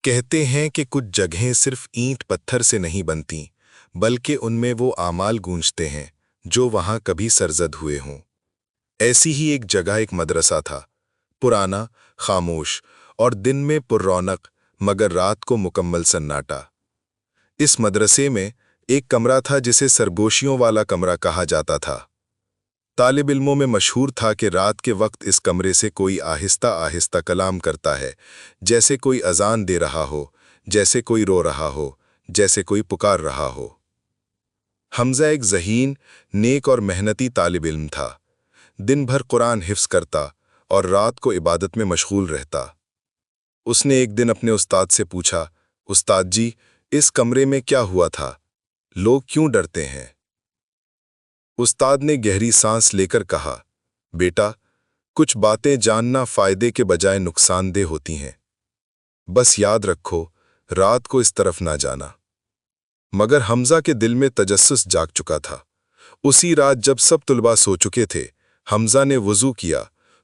کہتے ہیں کہ کچھ جگہیں صرف اینٹ پتھر سے نہیں بنتی، بلکہ ان میں وہ اعمال گونجتے ہیں جو وہاں کبھی سرزد ہوئے ہوں۔ ایسی ہی ایک جگہ ایک مدرسہ تھا، پرانا، خاموش اور دن میں پر رونق، مگر رات کو مکمل سناٹا۔ اس مدرسے میں ایک کمرہ تھا جسے سرگوشیوں والا کمرہ کہا جاتا تھا۔ طالب علموں میں مشہور تھا کہ رات کے وقت اس کمرے سے کوئی آہستہ آہستہ کلام کرتا ہے، جیسے کوئی اذان دے رہا ہو، جیسے کوئی رو رہا ہو، جیسے کوئی پکار رہا ہو۔ حمزہ ایک ذہین، نیک اور محنتی طالب علم تھا۔ دن بھر قرآن حفظ کرتا اور رات کو عبادت میں مشغول رہتا۔ اس نے ایک دن اپنے استاد سے پوچھا، استاد جی، اس کمرے میں کیا ہوا تھا؟ لوگ کیوں ڈرتے ہیں؟ استاد نے گہری سانس لے کر کہا، بیٹا، کچھ باتیں جاننا فائدے کے بجائے نقصان دہ ہوتی ہیں۔ بس یاد رکھو، رات کو اس طرف نہ جانا۔ مگر حمزہ کے دل میں تجسس جاگ چکا تھا۔ اسی رات جب سب طلباء سو چکے تھے، حمزہ نے وضو کیا،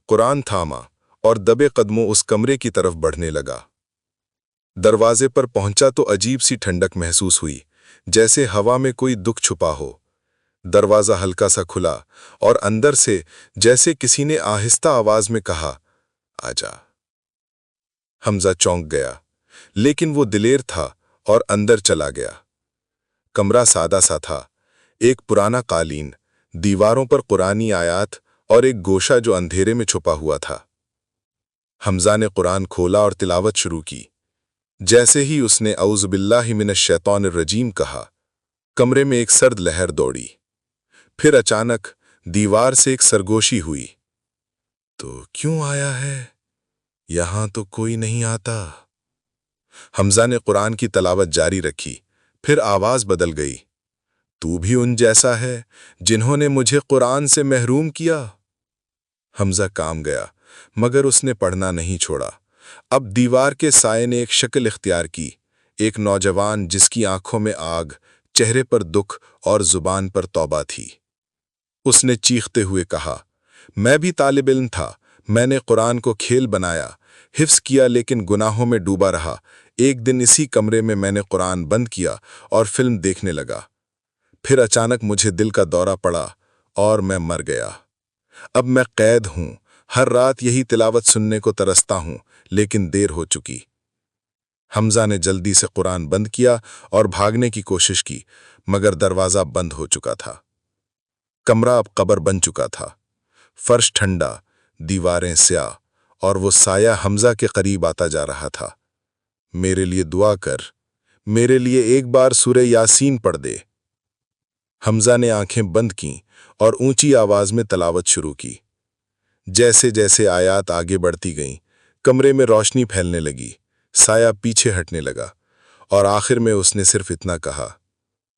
قرآن تھاما اور دبے قدموں اس کمرے کی طرف بڑھنے لگا۔ دروازے پر پہنچا تو عجیب سی ٹھنڈک محسوس ہوئی، جیسے ہوا میں کوئی دکھ چھپا ہو۔ دروازہ ہلکا سا کھلا اور اندر سے جیسے کسی نے آہستہ آواز میں کہا، آجا۔ حمزہ چونک گیا، لیکن وہ دلیر تھا اور اندر چلا گیا۔ کمرہ سادہ سا تھا، ایک پرانا قالین، دیواروں پر قرآنی آیات اور ایک گوشہ جو اندھیرے میں چھپا ہوا تھا۔ حمزہ نے قرآن کھولا اور تلاوت شروع کی۔ جیسے ہی اس نے اعوذ باللہ من الشیطان الرجیم کہا، کمرے میں ایک سرد لہر دوڑی۔ پھر اچانک دیوار سے ایک سرگوشی ہوئی، تو کیوں آیا ہے؟ یہاں تو کوئی نہیں آتا۔ حمزہ نے قرآن کی تلاوت جاری رکھی، پھر آواز بدل گئی، تو بھی ان جیسا ہے جنہوں نے مجھے قرآن سے محروم کیا۔ حمزہ کام گیا، مگر اس نے پڑھنا نہیں چھوڑا۔ اب دیوار کے سائے نے ایک شکل اختیار کی، ایک نوجوان جس کی آنکھوں میں آگ، چہرے پر دکھ اور زبان پر توبہ تھی۔ اس نے چیختے ہوئے کہا، میں بھی طالب علم تھا، میں نے قرآن کو کھیل بنایا، حفظ کیا لیکن گناہوں میں ڈوبا رہا۔ ایک دن اسی کمرے میں نے قرآن بند کیا اور فلم دیکھنے لگا۔ پھر اچانک مجھے دل کا دورہ پڑا اور میں مر گیا۔ اب میں قید ہوں، ہر رات یہی تلاوت سننے کو ترستا ہوں، لیکن دیر ہو چکی۔ حمزہ نے جلدی سے قرآن بند کیا اور بھاگنے کی کوشش کی، مگر دروازہ بند ہو چکا تھا۔ کمرہ اب قبر بن چکا تھا، فرش ٹھنڈا، دیواریں سیاہ، اور وہ سایہ حمزہ کے قریب آتا جا رہا تھا۔ میرے لیے دعا کر، میرے لیے ایک بار سورہ یاسین پڑھ دے۔ حمزہ نے آنکھیں بند کیں اور اونچی آواز میں تلاوت شروع کی۔ جیسے جیسے آیات آگے بڑھتی گئیں، کمرے میں روشنی پھیلنے لگی، سایہ پیچھے ہٹنے لگا، اور آخر میں اس نے صرف اتنا کہا،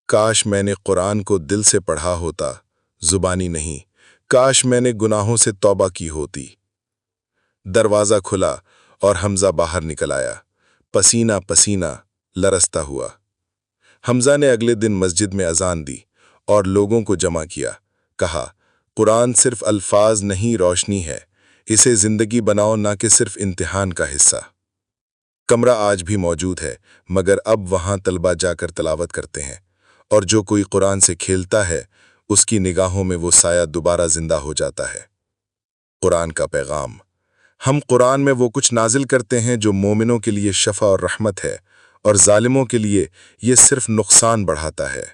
کاش میں نے قرآن کو دل سے پڑھا ہوتا، زبانی نہیں، کاش میں نے گناہوں سے توبہ کی ہوتی۔ دروازہ کھلا اور حمزہ باہر نکل آیا، پسینہ پسینہ، لرزتا ہوا۔ حمزہ نے اگلے دن مسجد میں اذان دی اور لوگوں کو جمع کیا، کہا، قرآن صرف الفاظ نہیں، روشنی ہے، اسے زندگی بناؤ، نہ کہ صرف امتحان کا حصہ۔ کمرہ آج بھی موجود ہے، مگر اب وہاں طلباء جا کر تلاوت کرتے ہیں، اور جو کوئی قرآن سے کھیلتا ہے، اس کی نگاہوں میں وہ سایہ دوبارہ زندہ ہو جاتا ہے۔ قرآن کا پیغام: ہم قرآن میں وہ کچھ نازل کرتے ہیں جو مومنوں کے لیے شفا اور رحمت ہے، اور ظالموں کے لیے یہ صرف نقصان بڑھاتا ہے۔